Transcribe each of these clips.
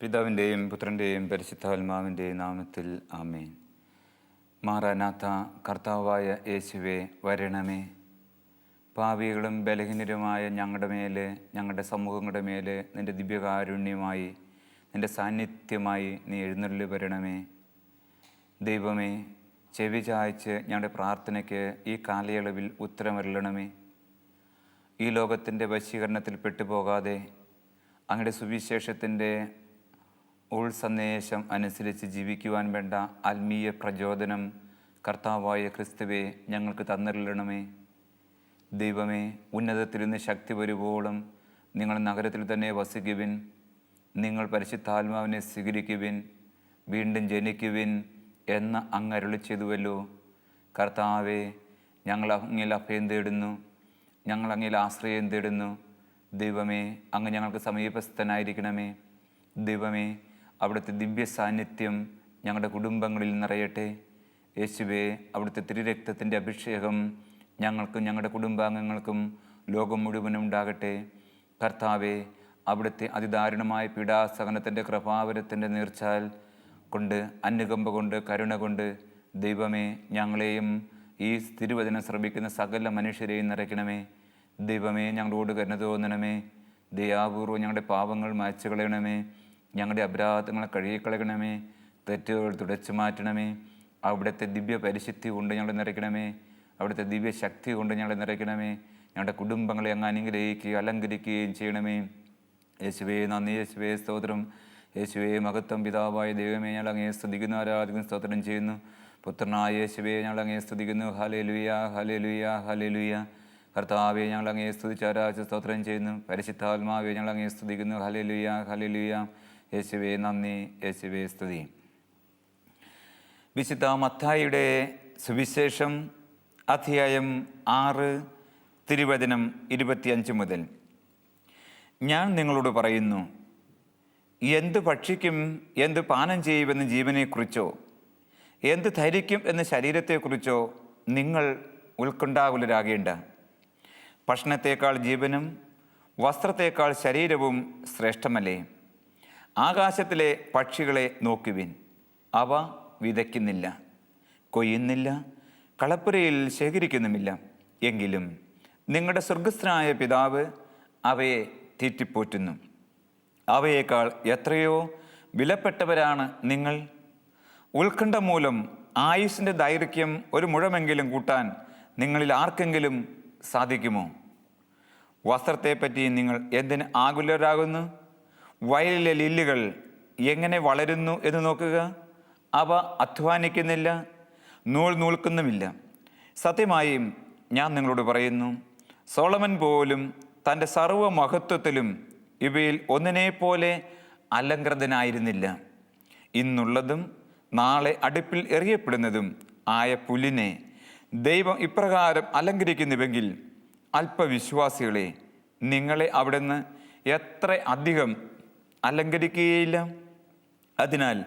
പിതാവിൻ്റെയും പുത്രൻ്റെയും പരിശുദ്ധാത്മാവിൻ്റെയും നാമത്തിൽ ആമേൻ. മാറാനാഥ, കർത്താവായ യേശുവേ വരണമേ. പാപികളും ബലഹീനരുമായ ഞങ്ങളുടെ മേലെ, ഞങ്ങളുടെ സമൂഹങ്ങളുടെ മേലെ നിൻ്റെ ദിവ്യകാരുണ്യമായി, നിൻ്റെ സാന്നിധ്യമായി നീ എഴുന്നള്ളി വരണമേ. ദൈവമേ, ചെവി ചായ്ച്ച് ഞങ്ങളുടെ പ്രാർത്ഥനയ്ക്ക് ഈ കാലയളവിൽ ഉത്തരമരുളണമേ. ഈ ലോകത്തിൻ്റെ വശീകരണത്തിൽ പെട്ടുപോകാതെ അങ്ങയുടെ സുവിശേഷത്തിൻ്റെ സന്ദേശം അനുസരിച്ച് ജീവിക്കുവാൻ വേണ്ട ആത്മീയ പ്രചോദനം കർത്താവായ ക്രിസ്തുവേ ഞങ്ങൾക്ക് തന്നരുളണമേ. ദൈവമേ, ഉന്നതത്തിൽ നിന്ന് ശക്തി വരുവോളം നിങ്ങൾ നഗരത്തിൽ തന്നെ വസിക്കുവിൻ. നിങ്ങൾ പരിശുദ്ധാത്മാവിനെ സ്വീകരിക്കുവിൻ, വീണ്ടും ജനിക്കുവിൻ എന്ന് അങ്ങ് അരുളി ചെയ്തുവല്ലോ. കർത്താവേ, ഞങ്ങൾ അങ്ങിൽ അഭയം തേടുന്നു, ഞങ്ങൾ അങ്ങിൽ ആശ്രയം തേടുന്നു. ദൈവമേ, അങ്ങ് ഞങ്ങൾക്ക് സമീപസ്ഥനായിരിക്കണമേ. ദൈവമേ, അവിടുത്തെ ദിവ്യ സാന്നിധ്യം ഞങ്ങളുടെ കുടുംബങ്ങളിൽ നിറയട്ടെ. യേശുവേ, അവിടുത്തെ തിരുരക്തത്തിൻ്റെ അഭിഷേകം ഞങ്ങൾക്കും ഞങ്ങളുടെ കുടുംബാംഗങ്ങൾക്കും ലോകം മുഴുവനും ഉണ്ടാകട്ടെ. കർത്താവേ, അവിടുത്തെ അതിദാരുണമായ പീഡാസഹനത്തിൻ്റെ കൃപാവരത്തിൻ്റെ നീർച്ചാൽ കൊണ്ട്, അനുകമ്പ കൊണ്ട്, കരുണ കൊണ്ട് ദൈവമേ ഞങ്ങളെയും ഈ തിരുവചനം ശ്രമിക്കുന്ന സകല മനുഷ്യരെയും നിറയ്ക്കണമേ. ദൈവമേ, ഞങ്ങളോട് കരുണ തോന്നണമേ. ദയാപൂർവ്വം ഞങ്ങളുടെ പാപങ്ങൾ മായ്ച്ചു കളയണമേ. ഞങ്ങളുടെ അപരാധങ്ങളെ കഴുകിക്കളയണമേ. തെറ്റുകൾ തുടച്ചു മാറ്റണമേ. അവിടുത്തെ ദിവ്യ പരിശുദ്ധി കൊണ്ട് ഞങ്ങളെ നിറയ്ക്കണമേ. അവിടുത്തെ ദിവ്യ ശക്തി കൊണ്ട് ഞങ്ങളെ നിറയ്ക്കണമേ. ഞങ്ങളുടെ കുടുംബങ്ങളെ അങ്ങ് അനുഗ്രഹിക്കുകയും അലങ്കരിക്കുകയും ചെയ്യണമേ. യേശുവേ നന്ദി, യേശുവേ സ്തോത്രം, യേശുവേ മഹത്വം. പിതാവായ ദൈവമേ, ഞങ്ങൾ അങ്ങേ സ്തുതിക്കുന്നു, ആരാധിക്കുന്നു, സ്തോത്രം ചെയ്യുന്നു. പുത്രനായ യേശുവേ, ഞങ്ങൾ അങ്ങേ സ്തുതിക്കുന്നു. Hallelujah, hallelujah, hallelujah. കർത്താവേ, ഞങ്ങൾ അങ്ങേ സ്തുതിച്ച് ആരാധിച്ച് സ്തോത്രം ചെയ്യുന്നു. പരിശുദ്ധാത്മാവേ, ഞങ്ങൾ അങ്ങേ സ്തുതിക്കുന്നു. Hallelujah, hallelujah. യേശുവേ നന്ദി, യേശുവേ സ്തുതി. വിശുദ്ധ മത്തായിയുടെ സുവിശേഷം അധ്യായം 6 തിരുവചനം 25 മുതൽ. ഞാൻ നിങ്ങളോട് പറയുന്നു, എന്ത് ഭക്ഷിക്കും, എന്ത് പാനം ചെയ്യുമെന്ന് ജീവനെക്കുറിച്ചോ, എന്ത് ധരിക്കും എന്ന ശരീരത്തെക്കുറിച്ചോ നിങ്ങൾ ഉത്കണ്ഠാകുലരാകേണ്ട. ഭക്ഷണത്തേക്കാൾ ജീവനും വസ്ത്രത്തേക്കാൾ ശരീരവും ശ്രേഷ്ഠമല്ലേ? ആകാശത്തിലെ പക്ഷികളെ നോക്കുവിൻ. അവ വിതയ്ക്കുന്നില്ല, കൊയ്യുന്നില്ല, കളപ്പുരയിൽ ശേഖരിക്കുന്നുമില്ല. എങ്കിലും നിങ്ങളുടെ സ്വർഗസ്ഥനായ പിതാവ് അവയെ തീറ്റിപ്പോറ്റുന്നു. അവയേക്കാൾ എത്രയോ വിലപ്പെട്ടവരാണ് നിങ്ങൾ. ഉത്കണ്ഠ മൂലം ആയുസ്സിൻ്റെ ദൈർഘ്യം ഒരു മുഴമെങ്കിലും കൂട്ടാൻ നിങ്ങളിൽ ആർക്കെങ്കിലും സാധിക്കുമോ? വസ്ത്രത്തെപ്പറ്റി നിങ്ങൾ എന്തിന് ആകുലരാകുന്നു? വയലിലെ ലില്ലികൾ എങ്ങനെ വളരുന്നു എന്ന് നോക്കുക. അവ അധ്വാനിക്കുന്നില്ല, നൂൽ നൂൽക്കുന്നുമില്ല. സത്യമായും ഞാൻ നിങ്ങളോട് പറയുന്നു, സോളമൻ പോലും തൻ്റെ സർവ്വമഹത്വത്തിലും ഇവയിൽ ഒന്നിനെപ്പോലെ അലങ്കൃതനായിരുന്നില്ല. ഇന്നുള്ളതും നാളെ അടുപ്പിൽ എറിയപ്പെടുന്നതും ആയ പുല്ലിനെ ദൈവം ഇപ്രകാരം അലങ്കരിക്കുന്നുവെങ്കിൽ അല്പവിശ്വാസികളെ, നിങ്ങളെ അവിടുന്ന് എത്ര അധികം അലങ്കരിക്കുകയില്ല. അതിനാൽ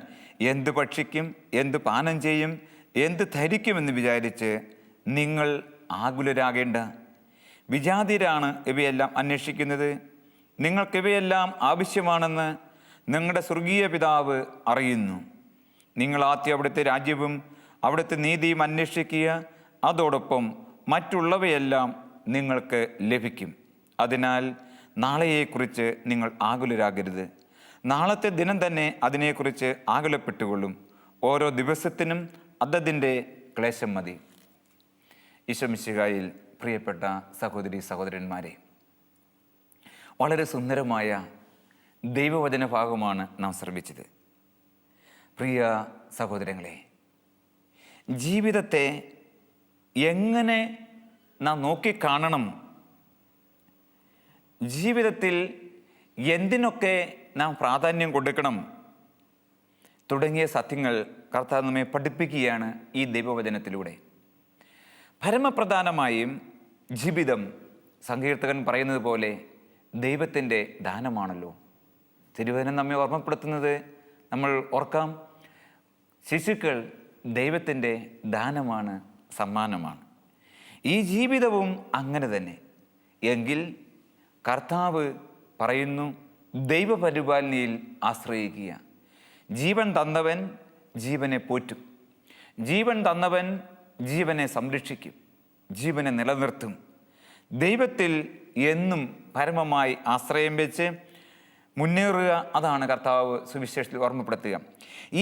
എന്ത് ഭക്ഷിക്കും, എന്ത് പാനം ചെയ്യും, എന്ത് ധരിക്കുമെന്ന് വിചാരിച്ച് നിങ്ങൾ ആകുലരാകേണ്ട. വിജാതിരാണ് ഇവയെല്ലാം അന്വേഷിക്കുന്നത്. നിങ്ങൾക്കിവയെല്ലാം ആവശ്യമാണെന്ന് നിങ്ങളുടെ സ്വർഗീയ പിതാവ് അറിയുന്നു. നിങ്ങൾ ആദ്യം അവിടുത്തെ രാജ്യവും അവിടുത്തെ നീതിയും അന്വേഷിക്കുക, അതോടൊപ്പം മറ്റുള്ളവയെല്ലാം നിങ്ങൾക്ക് ലഭിക്കും. അതിനാൽ നാളെയെക്കുറിച്ച് നിങ്ങൾ ആകുലരാകരുത്. നാളത്തെ ദിനം തന്നെ അതിനെക്കുറിച്ച് ആകുലപ്പെട്ടുകൊള്ളും. ഓരോ ദിവസത്തിനും അതതിൻ്റെ ക്ലേശം മതി. ഈശോ മിശിഹായിൽ പ്രിയപ്പെട്ട സഹോദരി സഹോദരന്മാരെ, വളരെ സുന്ദരമായ ദൈവവചന ഭാഗമാണ് നാം ശ്രമിച്ചത്. പ്രിയ സഹോദരങ്ങളെ, ജീവിതത്തെ എങ്ങനെ നാം നോക്കിക്കാണണം, ജീവിതത്തിൽ എന്തിനൊക്കെ നാം പ്രാധാന്യം കൊടുക്കണം തുടങ്ങിയ സത്യങ്ങൾ കർത്താവ് നമ്മെ പഠിപ്പിക്കുകയാണ് ഈ ദൈവവചനത്തിലൂടെ. പരമപ്രധാനമായും ജീവിതം, സങ്കീർത്തകൻ പറയുന്നത് പോലെ, ദൈവത്തിൻ്റെ ദാനമാണല്ലോ. തിരുവചനം നമ്മെ ഓർമ്മപ്പെടുത്തുന്നത് നമ്മൾ ഓർക്കാം, ശിശുക്കൾ ദൈവത്തിൻ്റെ ദാനമാണ്, സമ്മാനമാണ്. ഈ ജീവിതവും അങ്ങനെ തന്നെ. എങ്കിൽ കർത്താവ് പറയുന്നു, ദൈവപരിപാലനയിൽ ആശ്രയിക്കുക. ജീവൻ തന്നവൻ ജീവനെ പോറ്റും, ജീവൻ തന്നവൻ ജീവനെ സംരക്ഷിക്കും, ജീവനെ നിലനിർത്തും. ദൈവത്തിൽ എന്നും പരമമായി ആശ്രയം വെച്ച് മുന്നേറുക, അതാണ് കർത്താവ് സുവിശേഷത്തിൽ ഓർമ്മപ്പെടുത്തുക.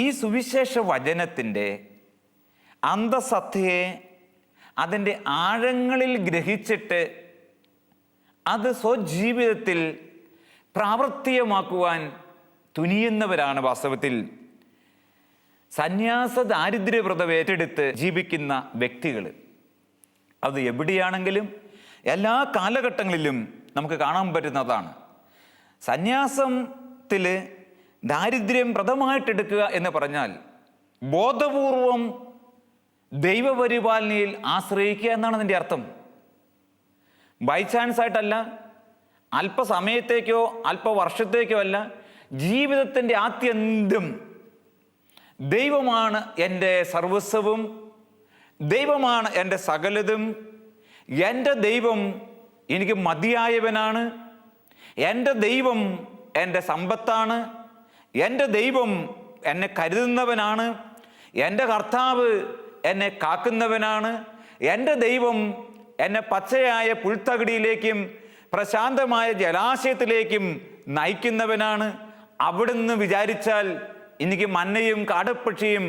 ഈ സുവിശേഷ വചനത്തിൻ്റെ അന്തസത്തയെ അതിൻ്റെ ആഴങ്ങളിൽ ഗ്രഹിച്ചിട്ട് അത് സ്വജീവിതത്തിൽ പ്രാവർത്തികമാക്കുവാൻ തുനിയുന്നവരാണ് വാസ്തവത്തിൽ സന്യാസ ദാരിദ്ര്യവ്രതം ഏറ്റെടുത്ത് ജീവിക്കുന്ന വ്യക്തികൾ. അത് എവിടെയാണെങ്കിലും എല്ലാ കാലഘട്ടങ്ങളിലും നമുക്ക് കാണാൻ പറ്റുന്നതാണ്. സന്യാസത്തിൽ ദാരിദ്ര്യം വ്രതമായിട്ടെടുക്കുക എന്ന് പറഞ്ഞാൽ ബോധപൂർവം ദൈവപരിപാലനയിൽ ആശ്രയിക്കുക എന്നാണ് അതിൻ്റെ അർത്ഥം. ബൈ ചാൻസ് ആയിട്ടല്ല, അല്പസമയത്തേക്കോ അല്പവർഷത്തേക്കോ അല്ല, ജീവിതത്തിൻ്റെ ആത്യന്ത്യം ദൈവമാണ് എൻ്റെ സർവസ്വവും, ദൈവമാണ് എൻ്റെ സകലതും, എൻ്റെ ദൈവം എനിക്ക് മതിയായവനാണ്, എൻ്റെ ദൈവം എൻ്റെ സമ്പത്താണ്, എൻ്റെ ദൈവം എന്നെ കരുതുന്നവനാണ്, എൻ്റെ കർത്താവ് എന്നെ കാക്കുന്നവനാണ്, എൻ്റെ ദൈവം എന്നെ പച്ചയായ പുൽത്തകിടിയിലേക്കും പ്രശാന്തമായ ജലാശയത്തിലേക്കും നയിക്കുന്നവനാണ്, അവിടുന്ന് വിചാരിച്ചാൽ എനിക്ക് മന്നയും കാടപ്പക്ഷിയും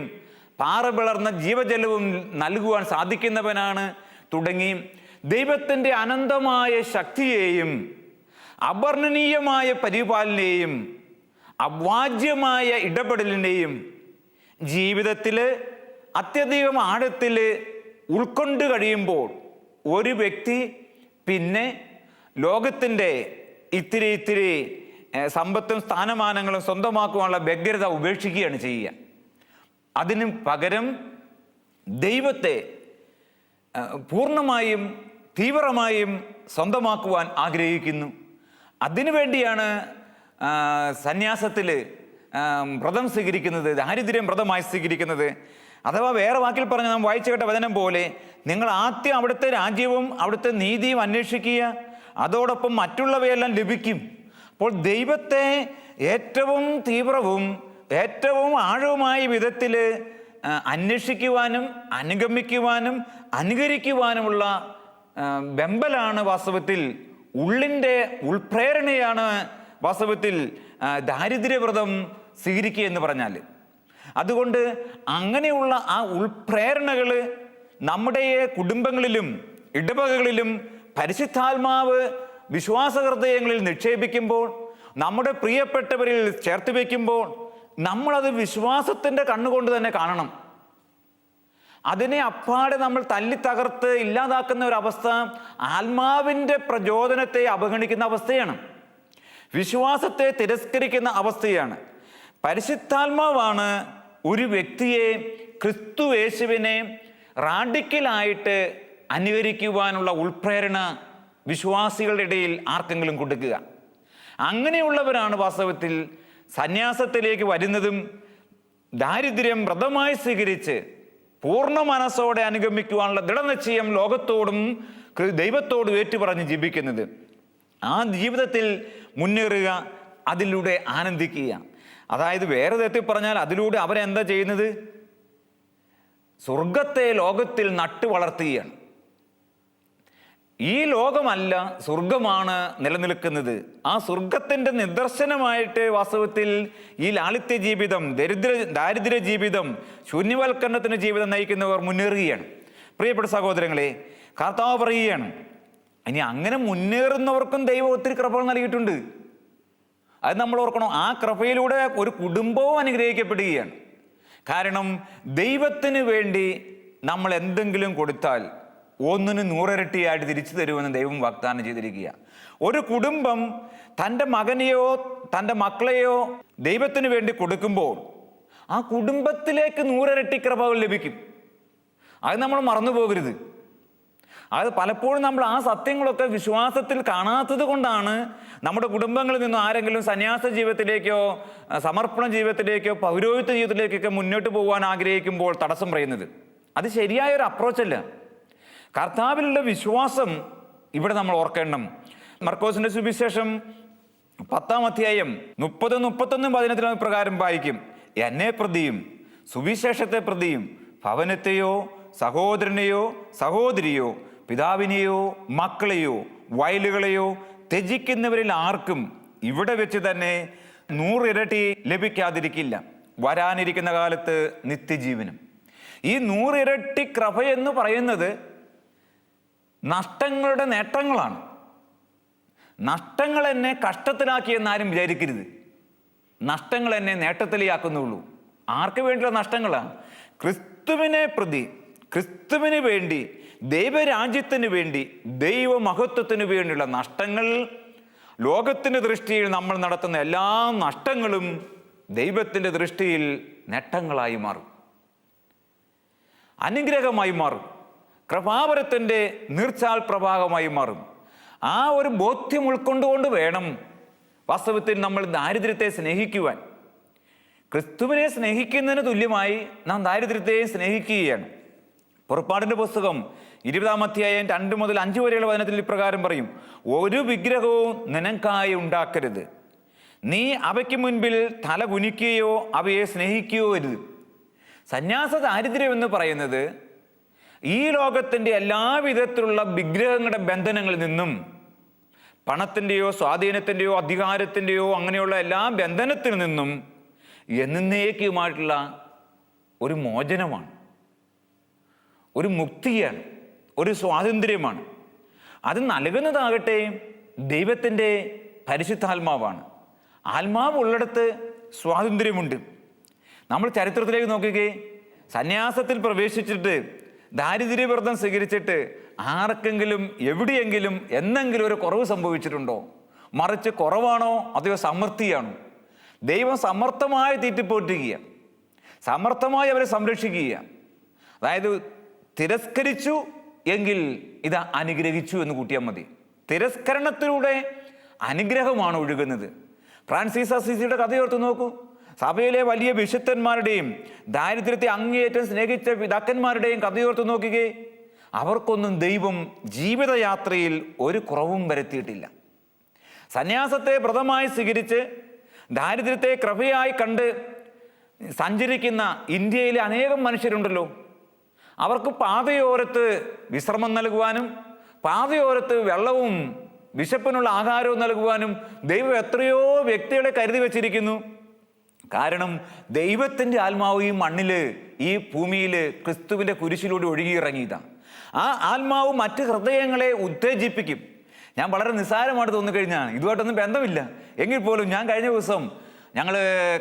പാറ പിളർന്ന ജീവജലവും നൽകുവാൻ സാധിക്കുന്നവനാണ് തുടങ്ങി ദൈവത്തിൻ്റെ അനന്തമായ ശക്തിയെയും അവർണ്ണനീയമായ പരിപാലനയെയും അവാജ്യമായ ഇടപെടലിനെയും ജീവിതത്തിൽ അത്യധികം ആഴത്തിൽ ഉൾക്കൊണ്ട് കഴിയുമ്പോൾ ഒരു വ്യക്തി പിന്നെ ലോകത്തിൻ്റെ ഇത്തിരി സമ്പത്തും സ്ഥാനമാനങ്ങളും സ്വന്തമാക്കുവാനുള്ള വ്യഗ്രത ഉപേക്ഷിക്കുകയാണ് ചെയ്യുക. അതിന് പകരം ദൈവത്തെ പൂർണ്ണമായും തീവ്രമായും സ്വന്തമാക്കുവാൻ ആഗ്രഹിക്കുന്നു. അതിനുവേണ്ടിയാണ് സന്യാസത്തിൽ വ്രതം സ്വീകരിക്കുന്നത്, ദാരിദ്ര്യം വ്രതമായി സ്വീകരിക്കുന്നത്. അഥവാ വേറെ വാക്കിൽ പറഞ്ഞ് നാം വായിച്ചു കേട്ട വചനം പോലെ, നിങ്ങൾ ആദ്യം അവിടുത്തെ രാജ്യവും അവിടുത്തെ നീതിയും അന്വേഷിക്കുക, അതോടൊപ്പം മറ്റുള്ളവയെല്ലാം ലഭിക്കും. അപ്പോൾ ദൈവത്തെ ഏറ്റവും തീവ്രവും ഏറ്റവും ആഴവുമായ വിധത്തിൽ അന്വേഷിക്കുവാനും അനുഗമിക്കുവാനും അനുകരിക്കുവാനുമുള്ള വെമ്പലാണ് വാസ്തവത്തിൽ, ഉള്ളിൻ്റെ ഉൾപ്രേരണയാണ് വാസ്തവത്തിൽ ദാരിദ്ര്യവ്രതം സ്വീകരിക്കുക എന്ന് പറഞ്ഞാൽ. അതുകൊണ്ട് അങ്ങനെയുള്ള ആ ഉൾപ്രേരണകൾ നമ്മുടെ കുടുംബങ്ങളിലും ഇടവകകളിലും പരിശുദ്ധാത്മാവ് വിശ്വാസഹൃദയങ്ങളിൽ നിക്ഷേപിക്കുമ്പോൾ, നമ്മുടെ പ്രിയപ്പെട്ടവരിൽ ചേർത്ത് വയ്ക്കുമ്പോൾ, നമ്മളത് വിശ്വാസത്തിൻ്റെ കണ്ണുകൊണ്ട് തന്നെ കാണണം. അതിനെ അപ്പാടെ നമ്മൾ തല്ലി തകർത്ത് ഇല്ലാതാക്കുന്ന ഒരവസ്ഥ ആത്മാവിൻ്റെ പ്രചോദനത്തെ അവഗണിക്കുന്ന അവസ്ഥയാണ്, വിശ്വാസത്തെ തിരസ്കരിക്കുന്ന അവസ്ഥയാണ്. പരിശുദ്ധാത്മാവാണ് ഒരു വ്യക്തിയെ ക്രിസ്തു യേശുവിനെ റാഡിക്കലായിട്ട് അനുകരിക്കുവാനുള്ള ഉൾപ്രേരണ വിശ്വാസികളുടെ ഇടയിൽ ആർക്കെങ്കിലും കൊടുക്കുക. അങ്ങനെയുള്ളവരാണ് വാസ്തവത്തിൽ സന്യാസത്തിലേക്ക് വരുന്നതും ദാരിദ്ര്യം വ്രതമായി സ്വീകരിച്ച് പൂർണ്ണ മനസ്സോടെ അനുഗമിക്കുവാനുള്ള ദൃഢനിശ്ചയം ലോകത്തോടും ദൈവത്തോടും ഏറ്റുപറഞ്ഞ് ജീവിക്കുന്നത്. ആ ജീവിതത്തിൽ മുന്നേറുക, അതിലൂടെ ആനന്ദിക്കുക. അതായത് വേറെ തരത്തിൽ പറഞ്ഞാൽ അതിലൂടെ അവരെന്താ ചെയ്യുന്നത്? സ്വർഗത്തെ ലോകത്തിൽ നട്ടു വളർത്തുകയാണ്. ഈ ലോകമല്ല, സ്വർഗമാണ് നിലനിൽക്കുന്നത്. ആ സ്വർഗത്തിൻ്റെ നിദർശനമായിട്ട് വാസ്തവത്തിൽ ഈ ലാളിത്യ ജീവിതം, ദാരിദ്ര്യ ജീവിതം, ശൂന്യവൽക്കരണത്തിന് ജീവിതം നയിക്കുന്നവർ മുന്നേറുകയാണ്. പ്രിയപ്പെട്ട സഹോദരങ്ങളെ, കർത്താവ് പറയുകയാണ്, ഇനി അങ്ങനെ മുന്നേറുന്നവർക്കും ദൈവം ഒത്തിരി കൃപകൾ നൽകിയിട്ടുണ്ട്. അത് നമ്മൾ ഓർക്കണം. ആ കൃപയിലൂടെ ഒരു കുടുംബവും അനുഗ്രഹിക്കപ്പെടുകയാണ്. കാരണം ദൈവത്തിന് വേണ്ടി നമ്മൾ എന്തെങ്കിലും കൊടുത്താൽ ഒന്നിന് 100 ഇരട്ടിയായിട്ട് തിരിച്ചു തരുമെന്ന് ദൈവം വാഗ്ദാനം ചെയ്തിരിക്കുക. ഒരു കുടുംബം തൻ്റെ മകനെയോ തൻ്റെ മക്കളെയോ ദൈവത്തിന് വേണ്ടി കൊടുക്കുമ്പോൾ ആ കുടുംബത്തിലേക്ക് 100 ഇരട്ടി കൃപകൾ ലഭിക്കും. അത് നമ്മൾ മറന്നു പോകരുത്. അത് പലപ്പോഴും നമ്മൾ ആ സത്യങ്ങളൊക്കെ വിശ്വാസത്തിൽ കാണാത്തത് കൊണ്ടാണ് നമ്മുടെ കുടുംബങ്ങളിൽ നിന്നും ആരെങ്കിലും സന്യാസ ജീവിതത്തിലേക്കോ സമർപ്പണ ജീവിതത്തിലേക്കോ പൗരോഹിത്യ ജീവിതത്തിലേക്കൊക്കെ മുന്നോട്ട് പോകാൻ ആഗ്രഹിക്കുമ്പോൾ തടസ്സം പറയുന്നത്. അത് ശരിയായൊരു അപ്രോച്ചല്ല. കർത്താവിലുള്ള വിശ്വാസം ഇവിടെ നമ്മൾ ഓർക്കണം. മർക്കോസിന്റെ സുവിശേഷം 10-ാം അധ്യായം 30, 31, 15 പ്രകാരം വായിക്കും: എന്നെ പ്രതിയും സുവിശേഷത്തെ പ്രതിയും ഭവനത്തെയോ സഹോദരനെയോ സഹോദരിയോ പിതാവിനെയോ മക്കളെയോ വയലുകളെയോ ത്യജിക്കുന്നവരിൽ ആർക്കും ഇവിടെ വെച്ച് തന്നെ 100 ഇരട്ടി ലഭിക്കാതിരിക്കില്ല, വരാനിരിക്കുന്ന കാലത്ത് നിത്യജീവനും. ഈ 100 ഇരട്ടി കൃപ എന്ന് പറയുന്നത് നഷ്ടങ്ങളുടെ നേട്ടങ്ങളാണ്. നഷ്ടങ്ങൾ എന്നെ കഷ്ടത്തിലാക്കിയെന്നാരും വിചാരിക്കരുത്. നഷ്ടങ്ങൾ എന്നെ നേട്ടത്തിലാക്കുന്നുള്ളൂ. ആർക്ക് വേണ്ടിയുള്ള നഷ്ടങ്ങളാണ്? ക്രിസ്തുവിനെ പ്രതി, ക്രിസ്തുവിന് വേണ്ടി, ദൈവരാജ്യത്തിന് വേണ്ടി, ദൈവമഹത്വത്തിന് വേണ്ടിയുള്ള നഷ്ടങ്ങൾ. ലോകത്തിൻ്റെ ദൃഷ്ടിയിൽ നമ്മൾ നടത്തുന്ന എല്ലാ നഷ്ടങ്ങളും ദൈവത്തിൻ്റെ ദൃഷ്ടിയിൽ നേട്ടങ്ങളായി മാറും, അനുഗ്രഹമായി മാറും, കൃപാവരത്തിൻ്റെ നീർച്ചാൽ പ്രവാഹമായി മാറും. ആ ഒരു ബോധ്യം ഉൾക്കൊണ്ടുകൊണ്ട് വേണം വാസ്തവത്തിൽ നമ്മൾ ദാരിദ്ര്യത്തെ സ്നേഹിക്കുവാൻ. ക്രിസ്തുവിനെ സ്നേഹിക്കുന്നതിന് തുല്യമായി നാം ദാരിദ്ര്യത്തെ സ്നേഹിക്കുകയാണ്. പുറപ്പാടിൻ്റെ പുസ്തകം 20-ാം അധ്യായം 2 മുതൽ 5 വരെയുള്ള വചനത്തിൽ ഇപ്രകാരം പറയും: ഒരു വിഗ്രഹവും നിനക്കായി ഉണ്ടാക്കരുത്, നീ അവയ്ക്ക് മുൻപിൽ തല കുനിക്കുകയോ അവയെ സ്നേഹിക്കുകയോ അരുത്. സന്യാസ ദാരിദ്ര്യം എന്ന് പറയുന്നത് ഈ ലോകത്തിൻ്റെ എല്ലാവിധത്തിലുള്ള വിഗ്രഹങ്ങളുടെ ബന്ധനങ്ങളിൽ നിന്നും, പണത്തിൻ്റെയോ സ്വാധീനത്തിൻ്റെയോ അധികാരത്തിൻ്റെയോ അങ്ങനെയുള്ള എല്ലാ ബന്ധനത്തിൽ നിന്നും എന്നേക്കുമായിട്ടുള്ള ഒരു മോചനമാണ്, ഒരു മുക്തിയാണ്, ഒരു സ്വാതന്ത്ര്യമാണ്. അത് നൽകുന്നതാകട്ടെ ദൈവത്തിൻ്റെ പരിശുദ്ധാത്മാവാണ്. ആത്മാവ് ഉള്ളിടത്ത് സ്വാതന്ത്ര്യമുണ്ട്. നമ്മൾ ചരിത്രത്തിലേക്ക് നോക്കുകയെ, സന്യാസത്തിൽ പ്രവേശിച്ചിട്ട് ദാരിദ്ര്യവ്രതം സ്വീകരിച്ചിട്ട് ആർക്കെങ്കിലും എവിടെയെങ്കിലും എന്തെങ്കിലും ഒരു കുറവ് സംഭവിച്ചിട്ടുണ്ടോ? മറിച്ച് കുറവാണോ അതെയോ സമൃദ്ധിയാണോ? ദൈവം സമർത്ഥമായി തീറ്റിപ്പോറ്റുക, സമർത്ഥമായി അവരെ സംരക്ഷിക്കുക. അതായത് തിരസ്കരിച്ചു എങ്കിൽ ഇത് അനുഗ്രഹിച്ചു എന്ന് കൂട്ടിയാൽ മതി. തിരസ്കരണത്തിലൂടെ അനുഗ്രഹമാണ് ഒഴുകുന്നത്. ഫ്രാൻസിസ് അസീസിയുടെ കഥയോർത്ത് നോക്കൂ. സഭയിലെ വലിയ വിശുദ്ധന്മാരുടെയും ദാരിദ്ര്യത്തെ അങ്ങേയറ്റം സ്നേഹിച്ച പിതാക്കന്മാരുടെയും കഥയോർത്ത് നോക്കുകയെ, അവർക്കൊന്നും ദൈവം ജീവിതയാത്രയിൽ ഒരു കുറവും വരുത്തിയിട്ടില്ല. സന്യാസത്തെ വ്രതമായി സ്വീകരിച്ച് ദാരിദ്ര്യത്തെ കൃപയായി കണ്ട് സഞ്ചരിക്കുന്ന ഇന്ത്യയിലെ അനേകം മനുഷ്യരുണ്ടല്ലോ. അവർക്ക് പാതയോരത്ത് വിശ്രമം നൽകുവാനും പാതയോരത്ത് വെള്ളവും വിശപ്പിനുള്ള ആഹാരവും നൽകുവാനും ദൈവം എത്രയോ വ്യക്തികളെ കരുതി വച്ചിരിക്കുന്നു. കാരണം ദൈവത്തിൻ്റെ ആത്മാവ് ഈ മണ്ണിൽ, ഈ ഭൂമിയിൽ ക്രിസ്തുവിൻ്റെ കുരിശിലൂടെ ഒഴുകിയിറങ്ങിയതാണ്. ആ ആത്മാവ് മറ്റ് ഹൃദയങ്ങളെ ഉത്തേജിപ്പിക്കും. ഞാൻ വളരെ നിസ്സാരമായിട്ട് തോന്നിക്കഴിഞ്ഞാൽ ഇതുമായിട്ടൊന്നും ബന്ധമില്ല എങ്കിൽ പോലും, ഞാൻ കഴിഞ്ഞ ദിവസം ഞങ്ങൾ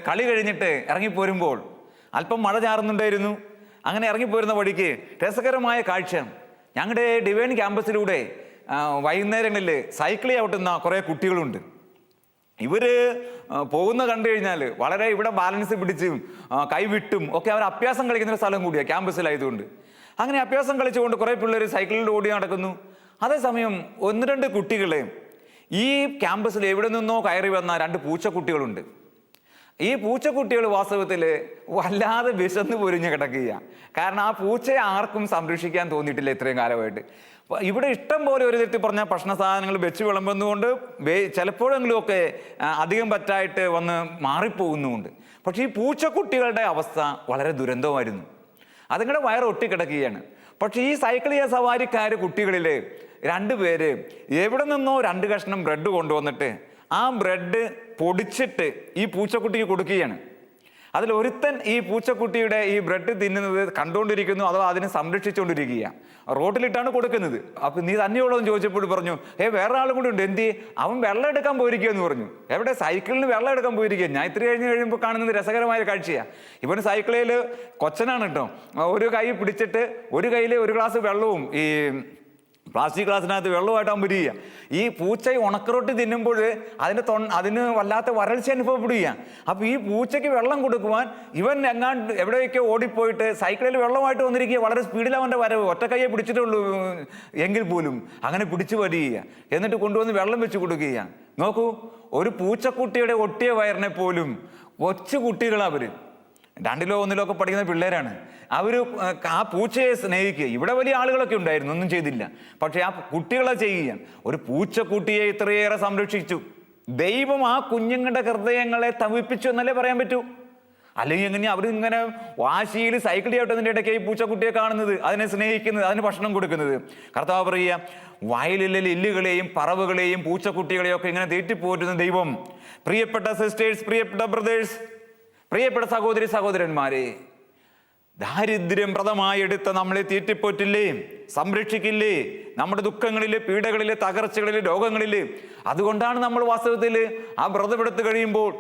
കളി കഴിഞ്ഞിട്ട് ഇറങ്ങിപ്പോരുമ്പോൾ അല്പം മഴ ചാറുന്നുണ്ടായിരുന്നു. അങ്ങനെ ഇറങ്ങിപ്പോരുന്ന വഴിക്ക് രസകരമായ കാഴ്ച, ഞങ്ങളുടെ ഡിവൈൻ ക്യാമ്പസിലൂടെ വൈകുന്നേരങ്ങളിൽ സൈക്കിൾ ചവിട്ടുന്ന കുറേ കുട്ടികളുണ്ട്. ഇവർ പോകുന്ന കണ്ടു കഴിഞ്ഞാൽ വളരെ ഇവിടെ ബാലൻസ് പിടിച്ചും കൈവിട്ടും ഒക്കെ അവർ അഭ്യാസം കളിക്കുന്ന ഒരു സ്ഥലം കൂടിയാണ് ക്യാമ്പസിലായതുകൊണ്ട്. അങ്ങനെ അഭ്യാസം കളിച്ചുകൊണ്ട് കുറേ പിള്ളേർ സൈക്കിളിൽ ഓടി നടക്കുന്നു. അതേസമയം 1-2 കുട്ടികൾ, ഈ ക്യാമ്പസിൽ എവിടെ നിന്നോ കയറി വന്ന 2 പൂച്ചക്കുട്ടികളുണ്ട്. ഈ പൂച്ചക്കുട്ടികൾ വാസ്തവത്തിൽ വല്ലാതെ വിശന്ന് പൊരിഞ്ഞ് കിടക്കുക. കാരണം ആ പൂച്ചയെ ആർക്കും സംരക്ഷിക്കാൻ തോന്നിയിട്ടില്ല ഇത്രയും കാലമായിട്ട്. ഇവിടെ ഇഷ്ടം പോലെ ഒരു തരത്തിൽ പറഞ്ഞാൽ ഭക്ഷണ സാധനങ്ങൾ വെച്ച് വിളമ്പുന്നതുകൊണ്ട് ചിലപ്പോഴെങ്കിലുമൊക്കെ അധികം പറ്റായിട്ട് വന്ന് മാറിപ്പോകുന്നുമുണ്ട്. പക്ഷേ ഈ പൂച്ചക്കുട്ടികളുടെ അവസ്ഥ വളരെ ദുരന്തമായിരുന്നു. അതുങ്ങളുടെ വയറ് ഒട്ടിക്കിടക്കുകയാണ്. പക്ഷേ ഈ സൈക്കിൾ സവാരിക്കാർ കുട്ടികളിൽ 2 പേര് എവിടെ നിന്നോ 2 കഷ്ണം ബ്രെഡ് കൊണ്ടുവന്നിട്ട് ആ ബ്രെഡ് പൊടിച്ചിട്ട് ഈ പൂച്ചക്കുട്ടിക്ക് കൊടുക്കുകയാണ്. അതിലൊരുത്തൻ ഈ പൂച്ചക്കുട്ടിയുടെ ഈ ബ്രെഡ് തിന്നുന്നത് കണ്ടുകൊണ്ടിരിക്കുന്നു, അഥവാ അതിനെ സംരക്ഷിച്ചുകൊണ്ടിരിക്കുക. റോട്ടിലിട്ടാണ് കൊടുക്കുന്നത്. അപ്പം നീ തന്നെയുള്ളതെന്ന് ചോദിച്ചപ്പോൾ പറഞ്ഞു, വേറെ ആളും കൂടി ഉണ്ട്. എന്തി? അവൻ വെള്ളം എടുക്കാൻ പോയിരിക്കുക എന്ന് പറഞ്ഞു. എവിടെ? സൈക്കിളിന് വെള്ളം എടുക്കാൻ പോയിരിക്കുക. ഞാൻ ഇത്തിരി കഴിയുമ്പോൾ കാണുന്നത് രസകരമായ കാഴ്ചയാണ്. ഇവന് സൈക്കിളിൽ കൊച്ചനാണ് കേട്ടോ. ഒരു കൈ പിടിച്ചിട്ട് ഒരു കയ്യിൽ ഒരു ഗ്ലാസ് വെള്ളവും ഈ പ്ലാസ്റ്റിക് ഗ്ലാസ്സിനകത്ത് വെള്ളമായിട്ടാകുമ്പോൾ ഇരിക്കുക. ഈ പൂച്ച ഉണക്കറൊട്ടി തിന്നുമ്പോൾ അതിന് വല്ലാത്ത വരൾച്ച അനുഭവപ്പെടുക. അപ്പോൾ ഈ പൂച്ചയ്ക്ക് വെള്ളം കൊടുക്കുവാൻ ഇവൻ എവിടെയൊക്കെ ഓടിപ്പോയിട്ട് സൈക്കിളിൽ വെള്ളമായിട്ട് വന്നിരിക്കുക. വളരെ സ്പീഡിൽ അവൻ്റെ വരവ്, ഒറ്റ കയ്യെ പിടിച്ചിട്ടുള്ളൂ എങ്കിൽ പോലും അങ്ങനെ പിടിച്ചു വരിക. എന്നിട്ട് കൊണ്ടുവന്ന് വെള്ളം വെച്ച് കൊടുക്കുക. നോക്കൂ, ഒരു പൂച്ചക്കുട്ടിയുടെ ഒട്ടിയ വയറിനെ പോലും കൊച്ചു കുട്ടികളവർ 2-ലോ 1-ലോ ഒക്കെ പഠിക്കുന്ന പിള്ളേരാണ്. അവർ ആ പൂച്ചയെ സ്നേഹിക്കുക. ഇവിടെ വലിയ ആളുകളൊക്കെ ഉണ്ടായിരുന്നു, ഒന്നും ചെയ്തില്ല. പക്ഷേ ആ കുട്ടികളെ ചെയ്യുക. ഒരു പൂച്ചക്കുട്ടിയെ ഇത്രയേറെ സംരക്ഷിച്ചു. ദൈവം ആ കുഞ്ഞുങ്ങളുടെ ഹൃദയങ്ങളെ തവിപ്പിച്ചു എന്നല്ലേ പറയാൻ പറ്റൂ. അല്ലെങ്കിൽ എങ്ങനെ അവരിങ്ങനെ വാശിയിൽ സൈക്കിൾ ചവിട്ടുന്നതിൻ്റെ ഇടയ്ക്ക് ഈ പൂച്ചക്കുട്ടിയെ കാണുന്നത്, അതിനെ സ്നേഹിക്കുന്നത്, അതിന് ഭക്ഷണം കൊടുക്കുന്നത്. കർത്താവ് പറയുക, വയലിലെ എല്ലുകളെയും പറവുകളെയും പൂച്ചക്കുട്ടികളെയും ഒക്കെ ഇങ്ങനെ തീറ്റിപ്പോറ്റുന്ന ദൈവം. പ്രിയപ്പെട്ട സിസ്റ്റേഴ്സ്, പ്രിയപ്പെട്ട ബ്രദേഴ്സ്, പ്രിയപ്പെട്ട സഹോദരി സഹോദരന്മാരെ, ദാരിദ്ര്യം വ്രതമായി എടുത്ത നമ്മളെ തീറ്റിപ്പോറ്റില്ലേ, സംരക്ഷിക്കില്ലേ നമ്മുടെ ദുഃഖങ്ങളില്, പീഡകളില്, തകർച്ചകളില്, രോഗങ്ങളില്. അതുകൊണ്ടാണ് നമ്മൾ വാസ്തവത്തിൽ ആ വ്രതമെടുത്ത് കഴിയുമ്പോൾ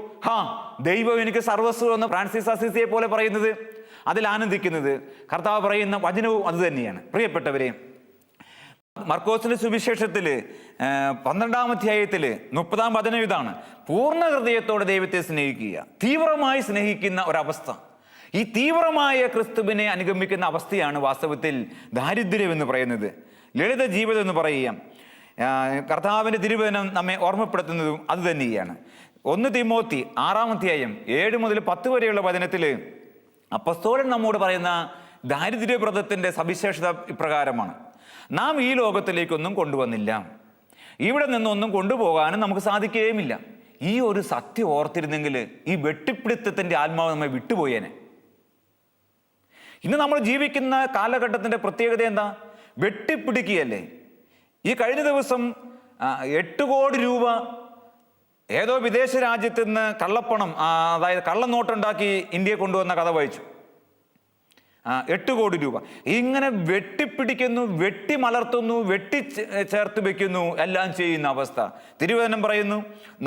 ദൈവം എനിക്ക് സർവസ്വം എന്ന് ഫ്രാൻസിസ് അസീസിയെ പോലെ പറയുന്നത്, അതിൽ ആനന്ദിക്കുന്നത്. കർത്താവ് പറയുന്ന വചനവും അത് തന്നെയാണ്. പ്രിയപ്പെട്ടവരെ, മർക്കോസിന്റെ സുവിശേഷത്തില് 12-ാം അധ്യായത്തില് 30-ാം വചനം ഇതാണ്: പൂർണ്ണ ഹൃദയത്തോടെ ദൈവത്തെ സ്നേഹിക്കുക. തീവ്രമായി സ്നേഹിക്കുന്ന ഒരവസ്ഥ. ഈ തീവ്രമായ ക്രിസ്തുവിനെ അനുഗമിക്കുന്ന അവസ്ഥയാണ് വാസ്തവത്തിൽ ദാരിദ്ര്യം എന്ന് പറയുന്നത്, ലളിത ജീവിതം എന്ന് പറയുക. കർത്താവിൻ്റെ തിരുവചനം നമ്മെ ഓർമ്മപ്പെടുത്തുന്നതും അത് തന്നെയാണ്. 1 തിമോത്തി 6-ാം അധ്യായം 7 മുതൽ 10 വരെയുള്ള വചനത്തിൽ അപ്പസ്തോലൻ നമ്മോട് പറയുന്ന ദാരിദ്ര്യവ്രതത്തിൻ്റെ സവിശേഷത ഇപ്രകാരമാണ്: നാം ഈ ലോകത്തിലേക്കൊന്നും കൊണ്ടുവന്നില്ല, ഇവിടെ നിന്നൊന്നും കൊണ്ടുപോകാനും നമുക്ക് സാധിക്കുകയുമില്ല. ഈ ഒരു സത്യം ഓർത്തിരുന്നെങ്കിൽ ഈ വെട്ടിപ്പിടുത്തത്തിൻ്റെ ആത്മാവ് നമ്മെ വിട്ടുപോയേനെ. ഇന്ന് നമ്മൾ ജീവിക്കുന്ന കാലഘട്ടത്തിൻ്റെ പ്രത്യേകത എന്താ? വെട്ടിപ്പിടിക്കുകയല്ലേ. ഈ കഴിഞ്ഞ ദിവസം 8 കോടി രൂപ ഏതോ വിദേശ രാജ്യത്ത് നിന്ന് കള്ളപ്പണം, അതായത് കള്ളനോട്ടുണ്ടാക്കി ഇന്ത്യയെ കൊണ്ടുവന്ന കഥ വായിച്ചു. 8 കോടി രൂപ ഇങ്ങനെ വെട്ടിപ്പിടിക്കുന്നു, വെട്ടിമലർത്തുന്നു, ചേർത്ത് വെക്കുന്നു, എല്ലാം ചെയ്യുന്ന അവസ്ഥ. തിരുവചനം പറയുന്നു,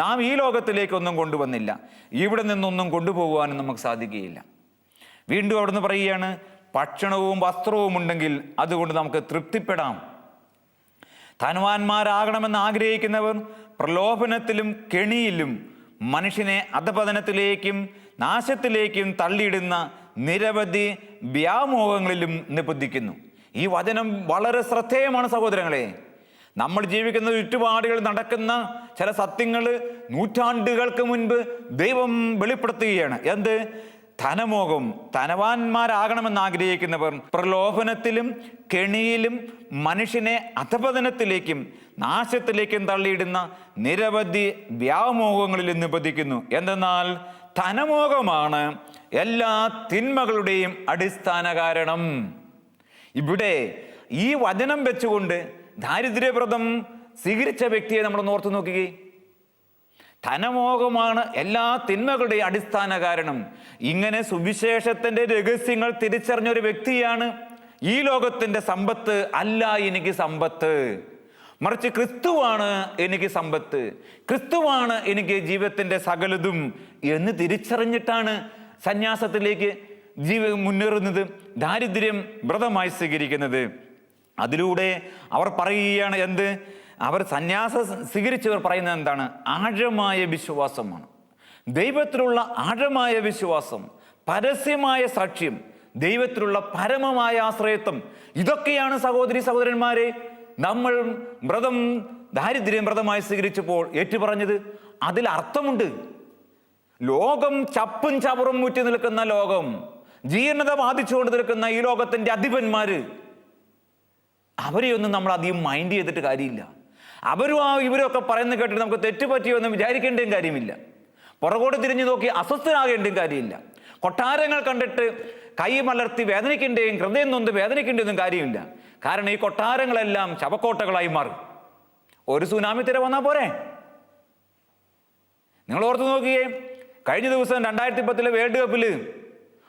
നാം ഈ ലോകത്തിലേക്കൊന്നും കൊണ്ടുവന്നില്ല, ഇവിടെ നിന്നൊന്നും കൊണ്ടുപോകുവാനും നമുക്ക് സാധിക്കുകയില്ല. വീണ്ടും അവിടുന്ന് പറയുകയാണ്, ഭക്ഷണവും വസ്ത്രവും ഉണ്ടെങ്കിൽ അതുകൊണ്ട് നമുക്ക് തൃപ്തിപ്പെടാം. ധനവാന്മാരാകണമെന്ന് ആഗ്രഹിക്കുന്നവർ പ്രലോഭനത്തിലും കെണിയിലും മനുഷ്യനെ അധപതനത്തിലേക്കും നാശത്തിലേക്കും തള്ളിയിടുന്ന നിരവധി വ്യാമോഹങ്ങളിലും നിബന്ധിക്കുന്നു. ഈ വചനം വളരെ ശ്രദ്ധേയമാണ് സഹോദരങ്ങളെ. നമ്മൾ ജീവിക്കുന്ന ചുറ്റുപാടുകൾ നടക്കുന്ന ചില സത്യങ്ങൾ നൂറ്റാണ്ടുകൾക്ക് മുൻപ് ദൈവം വെളിപ്പെടുത്തുകയാണ്. എന്ത്? ധനമോഹം. ധനവാന്മാരാകണമെന്ന് ആഗ്രഹിക്കുന്നവർ പ്രലോഭനത്തിലും കെണിയിലും മനുഷ്യനെ അധപതനത്തിലേക്കും നാശത്തിലേക്കും തള്ളിയിടുന്ന നിരവധി വ്യാമോഹങ്ങളിൽ നിബന്ധിക്കുന്നു. എന്തെന്നാൽ ധനമോഹമാണ് എല്ലാ തിന്മകളുടെയും അടിസ്ഥാന കാരണം. ഇവിടെ ഈ വചനം വെച്ചുകൊണ്ട് ദാരിദ്ര്യവ്രതം സ്വീകരിച്ച വ്യക്തിയെ നമ്മൾ ഓർത്തു നോക്കുകയും, ധനമോഹമാണ് എല്ലാ തിന്മകളുടെയും അടിസ്ഥാന കാരണം. ഇങ്ങനെ സുവിശേഷത്തിന്റെ രഹസ്യങ്ങൾ തിരിച്ചറിഞ്ഞൊരു വ്യക്തിയാണ് ഈ ലോകത്തിന്റെ സമ്പത്ത് അല്ല എനിക്ക് സമ്പത്ത്, മറിച്ച് ക്രിസ്തുവാണ് എനിക്ക് സമ്പത്ത്, ക്രിസ്തുവാണ് എനിക്ക് ജീവിതത്തിന്റെ സകലതും എന്ന് തിരിച്ചറിഞ്ഞിട്ടാണ് സന്യാസത്തിലേക്ക് മുന്നേറുന്നത്, ദാരിദ്ര്യം വ്രതമായി സ്വീകരിക്കുന്നത്. അതിലൂടെ അവർ പറയുകയാണ് എന്ത്? അവർ സന്യാസം സ്വീകരിച്ചവർ പറയുന്നത് എന്താണ്? ആഴമായ വിശ്വാസമാണ്. ദൈവത്തിലുള്ള ആഴമായ വിശ്വാസം, പരസ്യമായ സാക്ഷ്യം, ദൈവത്തിലുള്ള പരമമായ ആശ്രയത്വം. ഇതൊക്കെയാണ് സഹോദരി സഹോദരന്മാരെ നമ്മൾ ദാരിദ്ര്യം വ്രതമായി സ്വീകരിച്ചപ്പോൾ ഏറ്റുപറഞ്ഞത്. അതിൽ അർത്ഥമുണ്ട്. ലോകം ചപ്പും ചവറും മുറ്റി നിൽക്കുന്ന ലോകം, ജീർണത ബാധിച്ചുകൊണ്ട് നിൽക്കുന്ന ഈ ലോകത്തിന്റെ അധിപന്മാര്, അവരെയൊന്നും നമ്മൾ അധികം മൈൻഡ് ചെയ്തിട്ട് കാര്യമില്ല. അവരും ഇവരൊക്കെ പറയുന്നത് കേട്ടിട്ട് നമുക്ക് തെറ്റുപറ്റിയോ എന്ന് വിചാരിക്കേണ്ടതും കാര്യമില്ല. പുറകോട്ട് തിരിഞ്ഞു നോക്കി അസ്വസ്ഥനാകേണ്ടതും കാര്യമില്ല. കൊട്ടാരങ്ങൾ കണ്ടിട്ട് കൈ മലർത്തി വേദനിക്കേണ്ടതും ഹൃദയം നൊന്ത് വേദനിക്കേണ്ടതും കാര്യമില്ല. കാരണം ഈ കൊട്ടാരങ്ങളെല്ലാം ശവക്കോട്ടകളായി മാറും. ഒരു സുനാമി തിര വന്നാൽ പോരെ. നിങ്ങൾ ഓർത്തു നോക്കിയേ, കഴിഞ്ഞ ദിവസം 2010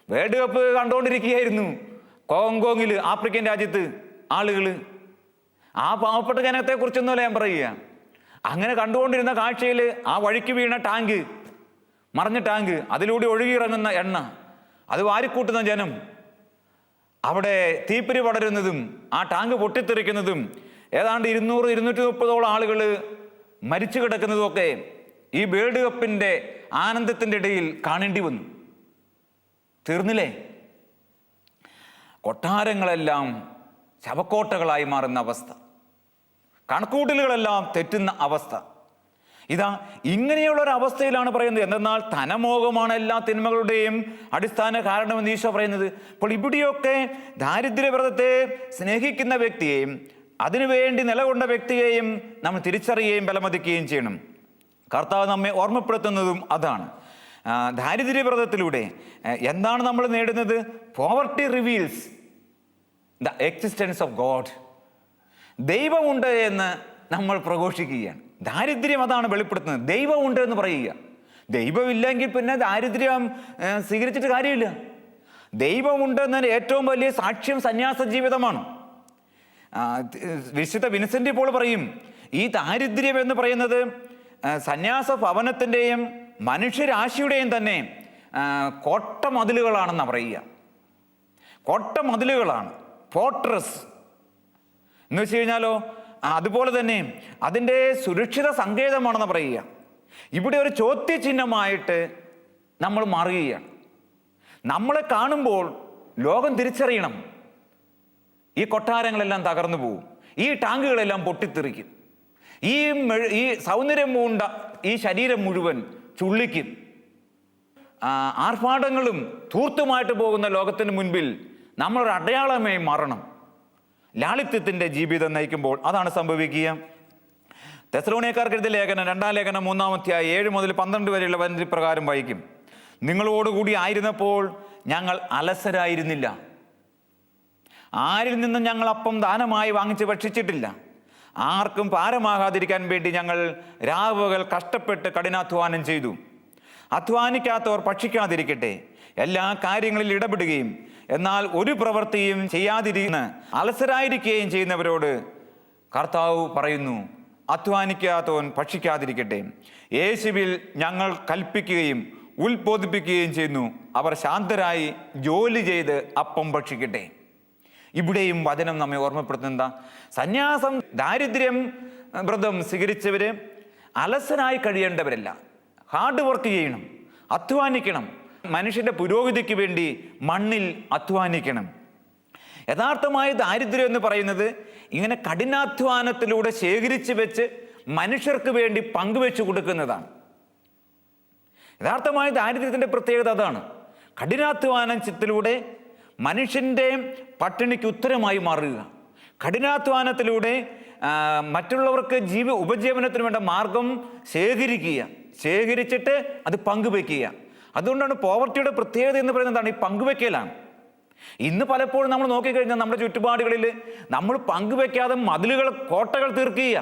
വേൾഡ് കപ്പ് കണ്ടുകൊണ്ടിരിക്കുകയായിരുന്നു കോങ്കോങ്ങിൽ, ആഫ്രിക്കൻ രാജ്യത്ത് ആളുകൾ. ആ പാവപ്പെട്ട ജനത്തെ കുറിച്ചൊന്നുമല്ല ഞാൻ പറയുക. അങ്ങനെ കണ്ടുകൊണ്ടിരുന്ന കാഴ്ചയിൽ ആ വഴിക്ക് വീണ ടാങ്ക്, മറിഞ്ഞ ടാങ്ക്, അതിലൂടെ ഒഴുകിയിറങ്ങുന്ന എണ്ണ, അത് വാരിക്കൂട്ടുന്ന ജനം, അവിടെ തീപ്പിരി പടരുന്നതും ആ ടാങ്ക് പൊട്ടിത്തെറിക്കുന്നതും ഏതാണ്ട് 200-230 ആളുകൾ മരിച്ചു കിടക്കുന്നതുമൊക്കെ ഈ വേൾഡ് കപ്പിന്റെ ആനന്ദത്തിന്റെ ഇടയിൽ കാണേണ്ടി വന്നു. തീർന്നില്ലേ? കൊട്ടാരങ്ങളെല്ലാം ശവക്കോട്ടകളായി മാറുന്ന അവസ്ഥ, കണക്കൂട്ടലുകളെല്ലാം തെറ്റുന്ന അവസ്ഥ. ഇതാ ഇങ്ങനെയുള്ളൊരവസ്ഥയിലാണ് പറയുന്നത്. എന്തെന്നാൽ ധനമോഹമാണ് എല്ലാ തിന്മകളുടെയും അടിസ്ഥാന കാരണമെന്ന് ഈശോ പറയുന്നത്. അപ്പോൾ ഇവിടെയൊക്കെ ദാരിദ്ര്യവ്രതത്തെ സ്നേഹിക്കുന്ന വ്യക്തിയെയും അതിനുവേണ്ടി നിലകൊണ്ട വ്യക്തിയെയും നമ്മൾ തിരിച്ചറിയുകയും ബലമതിക്കുകയും ചെയ്യണം. കർത്താവ് നമ്മെ ഓർമ്മപ്പെടുത്തുന്നതും അതാണ്. ദാരിദ്ര്യവ്രതത്തിലൂടെ എന്താണ് നമ്മൾ നേടുന്നത്? Poverty reveals the existence of God. ദൈവമുണ്ട് എന്ന് നമ്മൾ പ്രഘോഷിക്കുകയാണ്. ദാരിദ്ര്യം അതാണ് വെളിപ്പെടുത്തുന്നത്. ദൈവമുണ്ട് എന്ന് പറയുക. ദൈവമില്ലെങ്കിൽ പിന്നെ ദാരിദ്ര്യം സ്വീകരിച്ചിട്ട് കാര്യമില്ല. ദൈവമുണ്ട് എന്നതിന് ഏറ്റവും വലിയ സാക്ഷ്യം സന്യാസ ജീവിതമാണ്. വിശുദ്ധ വിൻസെന്റ് പോൾ പറയും, ഈ ദാരിദ്ര്യം എന്ന് പറയുന്നത് സന്യാസ ഭവനത്തിൻ്റെയും മനുഷ്യരാശിയുടെയും തന്നെ കോട്ട മതിലുകളാണെന്നാണ് പറയുക. കോട്ട മതിലുകളാണ്, ഫോർട്രസ് എന്ന് വെച്ച് കഴിഞ്ഞാലോ അതുപോലെ തന്നെ അതിൻ്റെ സുരക്ഷിത സങ്കേതമാണെന്ന് പറയുക. ഇവിടെ ഒരു ചോദ്യചിഹ്നമായിട്ട് നമ്മൾ മാറുകയാണ്. നമ്മളെ കാണുമ്പോൾ ലോകം തിരിച്ചറിയണം, ഈ കൊട്ടാരങ്ങളെല്ലാം തകർന്നു പോകും, ഈ ടാങ്കുകളെല്ലാം പൊട്ടിത്തെറിക്കും, ഈ സൗന്ദര്യം പൂണ്ട ഈ ശരീരം മുഴുവൻ ചുള്ളിക്കും. ആർഭാടങ്ങളും ധൂർത്തുമായിട്ട് പോകുന്ന ലോകത്തിന് മുൻപിൽ നമ്മളൊരു അടയാളമായി മാറണം. ലാളിത്യത്തിൻ്റെ ജീവിതം നയിക്കുമ്പോൾ അതാണ് സംഭവിക്കുക. തെസ്സലോനിയക്കാർക്ക് എഴുതിയ ലേഖനം 2-ാം ലേഖനം 3-ാം അധ്യായം 7 മുതൽ 12 വരെയുള്ള വചന പ്രകാരം വായിക്കും. നിങ്ങളോടുകൂടി ആയിരുന്നപ്പോൾ ഞങ്ങൾ അലസരായിരുന്നില്ല, ആരിൽ നിന്നും ഞങ്ങൾ അപ്പം ദാനമായി വാങ്ങിച്ച് ഭക്ഷിച്ചിട്ടില്ല, ആർക്കും ഭാരമാകാതിരിക്കാൻ വേണ്ടി ഞങ്ങൾ രാവുകൾ കഷ്ടപ്പെട്ട് കഠിനാധ്വാനം ചെയ്തു. അധ്വാനിക്കാത്തവർ ഭക്ഷിക്കാതിരിക്കട്ടെ, എല്ലാ കാര്യങ്ങളിൽ ഇടപെടുകയും എന്നാൽ ഒരു പ്രവൃത്തിയും ചെയ്യാതിരിക്കുന്ന അലസരായിരിക്കുകയും ചെയ്യുന്നവരോട് കർത്താവ് പറയുന്നു, അധ്വാനിക്കാത്തവൻ ഭക്ഷിക്കാതിരിക്കട്ടെ. യേശുവിൽ ഞങ്ങൾ കൽപ്പിക്കുകയും ഉത്ബോധിപ്പിക്കുകയും ചെയ്യുന്നു, അവർ ശാന്തരായി ജോലി ചെയ്ത് അപ്പം ഭക്ഷിക്കട്ടെ. ഇവിടെയും വചനം നമ്മെ ഓർമ്മപ്പെടുത്തുന്ന സന്യാസം, ദാരിദ്ര്യം വ്രതം സ്വീകരിച്ചവര് അലസനായി കഴിയേണ്ടവരല്ല. ഹാർഡ് വർക്ക് ചെയ്യണം, അധ്വാനിക്കണം. മനുഷ്യന്റെ പുരോഗതിക്ക് വേണ്ടി മണ്ണിൽ അധ്വാനിക്കണം. യഥാർത്ഥമായ ദാരിദ്ര്യം എന്ന് പറയുന്നത് ഇങ്ങനെ കഠിനാധ്വാനത്തിലൂടെ ശേഖരിച്ച് വെച്ച് മനുഷ്യർക്ക് വേണ്ടി പങ്കുവെച്ചു കൊടുക്കുന്നതാണ്. യഥാർത്ഥമായ ദാരിദ്ര്യത്തിൻ്റെ പ്രത്യേകത അതാണ്. കഠിനാധ്വാനത്തിലൂടെ മനുഷ്യൻ്റെ പട്ടിണിക്ക് ഉത്തരമായി മാറുക, കഠിനാധ്വാനത്തിലൂടെ മറ്റുള്ളവർക്ക് ഉപജീവനത്തിന് വേണ്ട മാർഗം ശേഖരിച്ചിട്ട് അത് പങ്കുവെക്കുക. അതുകൊണ്ടാണ് പോവർട്ടിയുടെ പ്രത്യേകത എന്ന് പറയുന്നത് എന്താണ്? ഈ പങ്കുവെക്കലാണ്. ഇന്ന് പലപ്പോഴും നമ്മൾ നോക്കിക്കഴിഞ്ഞാൽ നമ്മുടെ ചുറ്റുപാടുകളിൽ നമ്മൾ പങ്കുവെക്കാതെ മതിലുകൾ, കോട്ടകൾ തീർക്കുക.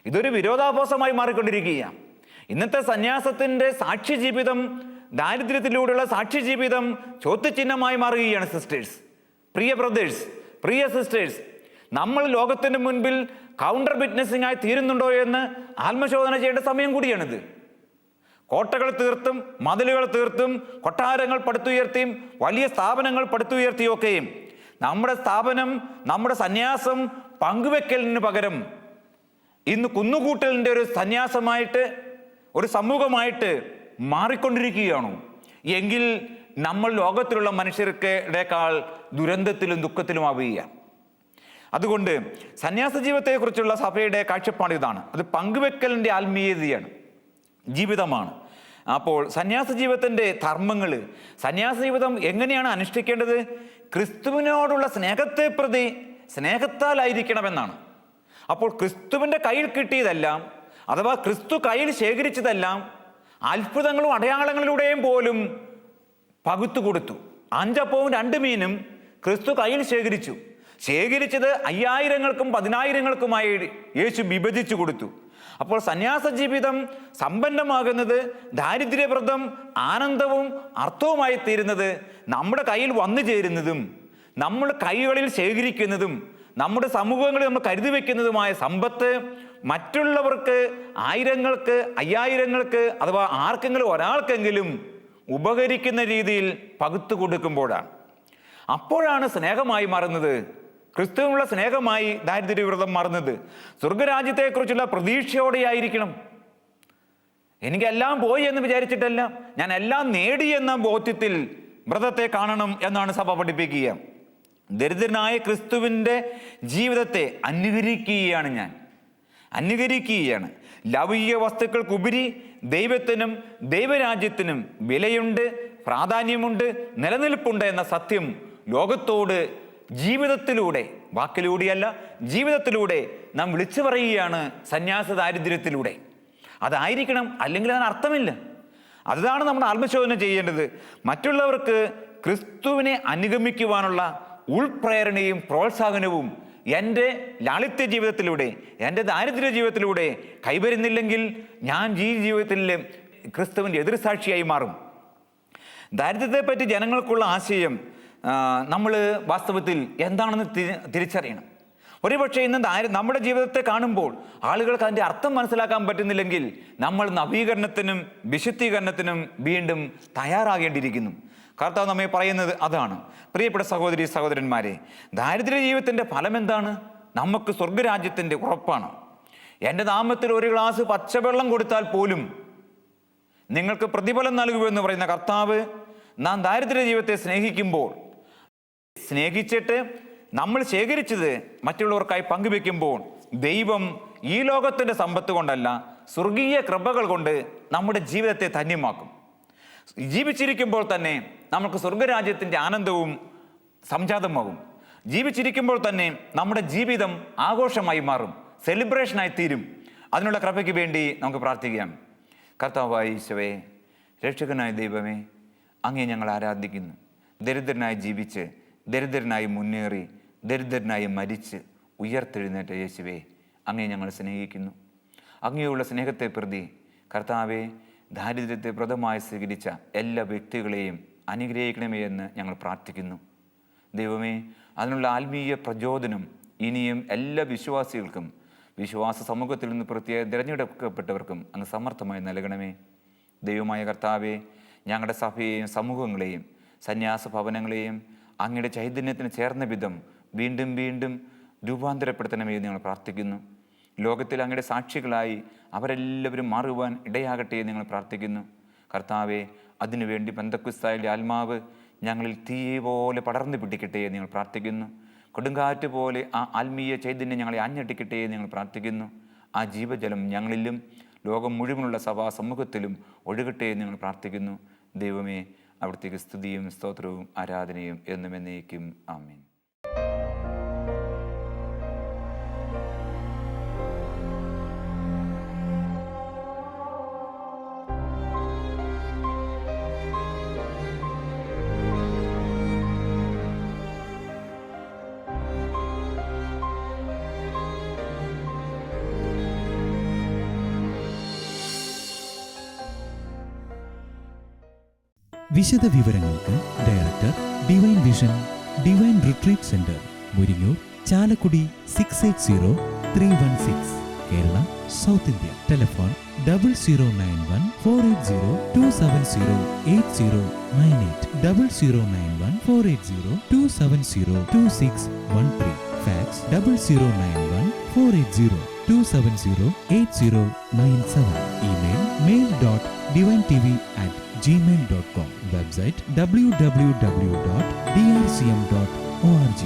ഇതൊരു വിരോധാഭാസമായി മാറിക്കൊണ്ടിരിക്കുക. ഇന്നത്തെ സന്യാസത്തിൻ്റെ സാക്ഷി ജീവിതം, ദാരിദ്ര്യത്തിലൂടെയുള്ള സാക്ഷി ജീവിതം ചോദ്യചിഹ്നമായി മാറുകയാണ്. സിസ്റ്റേഴ്സ്, പ്രിയ ബ്രദേഴ്സ്, പ്രിയ സിസ്റ്റേഴ്സ്, നമ്മൾ ലോകത്തിന് മുൻപിൽ കൗണ്ടർ വിറ്റ്നസിംഗ് ആയി തീരുന്നുണ്ടോ എന്ന് ആത്മശോധന ചെയ്യേണ്ട സമയം കൂടിയാണിത്. കോട്ടകൾ തീർത്തും മതിലുകൾ തീർത്തും കൊട്ടാരങ്ങൾ പടുത്തുയർത്തിയും വലിയ സ്ഥാപനങ്ങൾ പടുത്തുയർത്തിയൊക്കെയും നമ്മുടെ സ്ഥാപനം, നമ്മുടെ സന്യാസം പങ്കുവെക്കലിന് പകരം ഇന്ന് കുന്നുകൂട്ടലിൻ്റെ ഒരു സന്യാസമായിട്ട്, ഒരു സമൂഹമായിട്ട് മാറിക്കൊണ്ടിരിക്കുകയാണോ? എങ്കിൽ നമ്മൾ ലോകത്തിലുള്ള മനുഷ്യർക്കേക്കാൾ ദുരന്തത്തിലും ദുഃഖത്തിലുമാവുക. അതുകൊണ്ട് സന്യാസ ജീവിതത്തെക്കുറിച്ചുള്ള സഭയുടെ കാഴ്ചപ്പാട് ഇതാണ്. അത് പങ്കുവെക്കലിൻ്റെ ആത്മീയതയാണ്, ജീവിതമാണ്. അപ്പോൾ സന്യാസ ജീവിതത്തിൻ്റെ ധർമ്മങ്ങൾ, സന്യാസ ജീവിതം എങ്ങനെയാണ് അനുഷ്ഠിക്കേണ്ടത്? ക്രിസ്തുവിനോടുള്ള സ്നേഹത്തെ പ്രതി സ്നേഹത്താലായിരിക്കണമെന്നാണ്. അപ്പോൾ ക്രിസ്തുവിൻ്റെ കയ്യിൽ കിട്ടിയതെല്ലാം, അഥവാ ക്രിസ്തു കയ്യിൽ ശേഖരിച്ചതെല്ലാം അത്ഭുതങ്ങളും അടയാളങ്ങളിലൂടെയും പോലും പകുത്തു കൊടുത്തു. 5 അപ്പവും 2 മീനും ക്രിസ്തു കയ്യിൽ ശേഖരിച്ചത് 5000-ങ്ങൾക്കും 10,000-ങ്ങൾക്കുമായി യേശു വിഭജിച്ചു കൊടുത്തു. അപ്പോൾ സന്യാസ ജീവിതം സമ്പന്നമാകുന്നത്, ദാരിദ്ര്യവ്രതം ആനന്ദവും അർത്ഥവുമായി തീരുന്നത്, നമ്മുടെ കയ്യിൽ വന്നു ചേരുന്നതും നമ്മൾ കൈകളിൽ ശേഖരിക്കുന്നതും നമ്മുടെ സമൂഹങ്ങളിൽ നമ്മൾ കരുതി വയ്ക്കുന്നതുമായ സമ്പത്ത് മറ്റുള്ളവർക്ക്, 1000-ങ്ങൾക്ക് 5000-ങ്ങൾക്ക് അഥവാ ആർക്കെങ്കിലും ഒരാൾക്കെങ്കിലും ഉപകരിക്കുന്ന രീതിയിൽ പകുത്തു കൊടുക്കുമ്പോഴാണ്. അപ്പോഴാണ് സ്നേഹമായി മാറുന്നത്, ക്രിസ്തുവിനുള്ള സ്നേഹമായി ദാരിദ്ര്യവ്രതം മാറുന്നത്. സ്വർഗരാജ്യത്തെക്കുറിച്ചുള്ള പ്രതീക്ഷയോടെയായിരിക്കണം. എനിക്കെല്ലാം പോയി എന്ന് വിചാരിച്ചിട്ടല്ല, ഞാൻ എല്ലാം നേടി എന്ന ബോധ്യത്തിൽ വ്രതത്തെ കാണണം എന്നാണ് സഭ പഠിപ്പിക്കുക. ദരിദ്രനായ ക്രിസ്തുവിൻ്റെ ജീവിതത്തെ അനുകരിക്കുകയാണ്. ലൗകിക വസ്തുക്കൾക്കുപരി ദൈവത്തിനും ദൈവരാജ്യത്തിനും വിലയുണ്ട്, പ്രാധാന്യമുണ്ട്, നിലനിൽപ്പുണ്ട് എന്ന സത്യം ലോകത്തോട് ജീവിതത്തിലൂടെ, വാക്കിലൂടെയല്ല ജീവിതത്തിലൂടെ നാം വിളിച്ചു പറയുകയാണ് സന്യാസ ദാരിദ്ര്യത്തിലൂടെ. അതായിരിക്കണം, അല്ലെങ്കിൽ അതിന് അർത്ഥമില്ല. അതാണ് നമ്മൾ ആത്മശോധന ചെയ്യേണ്ടത്. മറ്റുള്ളവർക്ക് ക്രിസ്തുവിനെ അനുഗമിക്കുവാനുള്ള ഉൾപ്രേരണയും പ്രോത്സാഹനവും എൻ്റെ ലാളിത്യ ജീവിതത്തിലൂടെ, എൻ്റെ ദാരിദ്ര്യ ജീവിതത്തിലൂടെ കൈവരുന്നില്ലെങ്കിൽ ഞാൻ ഈ ജീവിതത്തിൽ ക്രിസ്തുവിൻ്റെ എതിർസാക്ഷിയായി മാറും. ദാരിദ്ര്യത്തെപ്പറ്റി ജനങ്ങൾക്കുള്ള ആശയം നമ്മൾ വാസ്തവത്തിൽ എന്താണെന്ന് തിരിച്ചറിയണം. ഒരുപക്ഷെ ഇന്ന് നമ്മുടെ ജീവിതത്തെ കാണുമ്പോൾ ആളുകൾക്ക് അതിൻ്റെ അർത്ഥം മനസ്സിലാക്കാൻ പറ്റുന്നില്ലെങ്കിൽ നമ്മൾ നവീകരണത്തിനും വിശുദ്ധീകരണത്തിനും വീണ്ടും തയ്യാറാകേണ്ടിയിരിക്കുന്നു. കർത്താവ് നമ്മെ പറയുന്നത് അതാണ്. പ്രിയപ്പെട്ട സഹോദരി സഹോദരന്മാരെ, ദാരിദ്ര്യ ജീവിതത്തിൻ്റെ ഫലം എന്താണ്? നമുക്ക് സ്വർഗരാജ്യത്തിൻ്റെ ഉറപ്പാണ്. എൻ്റെ നാമത്തിൽ ഒരു ഗ്ലാസ് പച്ചവെള്ളം കൊടുത്താൽ പോലും നിങ്ങൾക്ക് പ്രതിഫലം നൽകുമെന്ന് പറയുന്ന കർത്താവ്, നാം ദാരിദ്ര്യ ജീവിതത്തെ സ്നേഹിച്ചിട്ട് നമ്മൾ ശേഖരിച്ചത് മറ്റുള്ളവർക്കായി പങ്കുവെക്കുമ്പോൾ ദൈവം ഈ ലോകത്തിൻ്റെ സമ്പത്ത് കൊണ്ടല്ല, സ്വർഗീയ കൃപകൾ കൊണ്ട് നമ്മുടെ ജീവിതത്തെ ധന്യമാക്കും. ജീവിച്ചിരിക്കുമ്പോൾ തന്നെ നമുക്ക് സ്വർഗരാജ്യത്തിൻ്റെ ആനന്ദവും സംജാതമാകും. ജീവിച്ചിരിക്കുമ്പോൾ തന്നെ നമ്മുടെ ജീവിതം ആഘോഷമായി മാറും, സെലിബ്രേഷനായി തീരും. അതിനുള്ള കൃപയ്ക്ക് വേണ്ടി നമുക്ക് പ്രാർത്ഥിക്കാം. കർത്താവായ ഈശോയെ, രക്ഷകനായ ദൈവമേ, അങ്ങേ ഞങ്ങൾ ആരാധിക്കുന്നു. ദരിദ്രനായി ജീവിച്ച്, ദരിദ്രനായി മുന്നേറി, ദരിദ്രനായി മരിച്ച് ഉയർത്തെഴുന്നേറ്റ യേശുവേ, അങ്ങേ ഞങ്ങൾ സ്നേഹിക്കുന്നു. അങ്ങയുള്ള സ്നേഹത്തെ പ്രതി കർത്താവെ, ദാരിദ്ര്യത്തെ വ്രതമായി സ്വീകരിച്ച എല്ലാ വ്യക്തികളെയും അനുഗ്രഹിക്കണമേ എന്ന് ഞങ്ങൾ പ്രാർത്ഥിക്കുന്നു. ദൈവമേ, അതിനുള്ള ആത്മീയ പ്രചോദനം ഇനിയും എല്ലാ വിശ്വാസികൾക്കും, വിശ്വാസ സമൂഹത്തിൽ നിന്ന് പ്രത്യേകം തിരഞ്ഞെടുക്കപ്പെട്ടവർക്കും അങ്ങ് സമർത്ഥമായി നൽകണമേ. ദൈവമായ കർത്താവെ, ഞങ്ങളുടെ സഭയെയും സമൂഹങ്ങളെയും സന്യാസ ഭവനങ്ങളെയും അങ്ങയുടെ ചൈതന്യത്തിന് ചേർന്ന വിധം വീണ്ടും വീണ്ടും രൂപാന്തരപ്പെടുത്തണമേ എന്ന് ഞങ്ങൾ പ്രാർത്ഥിക്കുന്നു. ലോകത്തിൽ അങ്ങയുടെ സാക്ഷികളായി അവരെല്ലാവരും മാറുവാൻ ഇടയാകട്ടെ എന്ന് ഞങ്ങൾ പ്രാർത്ഥിക്കുന്നു. കർത്താവെ, അതിനുവേണ്ടി പെന്തക്കോസ്തായിലെ ആത്മാവ് ഞങ്ങളിൽ തീയെ പോലെ പടർന്നു പിടിക്കട്ടെ എന്ന് ഞങ്ങൾ പ്രാർത്ഥിക്കുന്നു. കൊടുങ്കാറ്റ് പോലെ ആ ആത്മീയ ചൈതന്യം ഞങ്ങളെ ആഞ്ഞടിക്കട്ടെ എന്ന് ഞങ്ങൾ പ്രാർത്ഥിക്കുന്നു. ആ ജീവജലം ഞങ്ങളിലും ലോകം മുഴുവനുള്ള സഭാ സമൂഹത്തിലും ഒഴുകട്ടെ എന്ന് ഞങ്ങൾ പ്രാർത്ഥിക്കുന്നു. ദൈവമേ, അവിടുത്തേക്ക് സ്തുതിയും സ്തോത്രവും ആരാധനയും എന്നും എന്നേക്കും. ആമേൻ. വിശദ വിവരങ്ങൾക്ക് director, divine vision, divine retreat centre, Muringoor, Chalakudy 680316, Kerala, South India. Telephone 0091 480 270 8098, 0091 480 270 2613, fax 0091 480 270 8097, email mail.divintv@gmail.com, website www.drcm.org.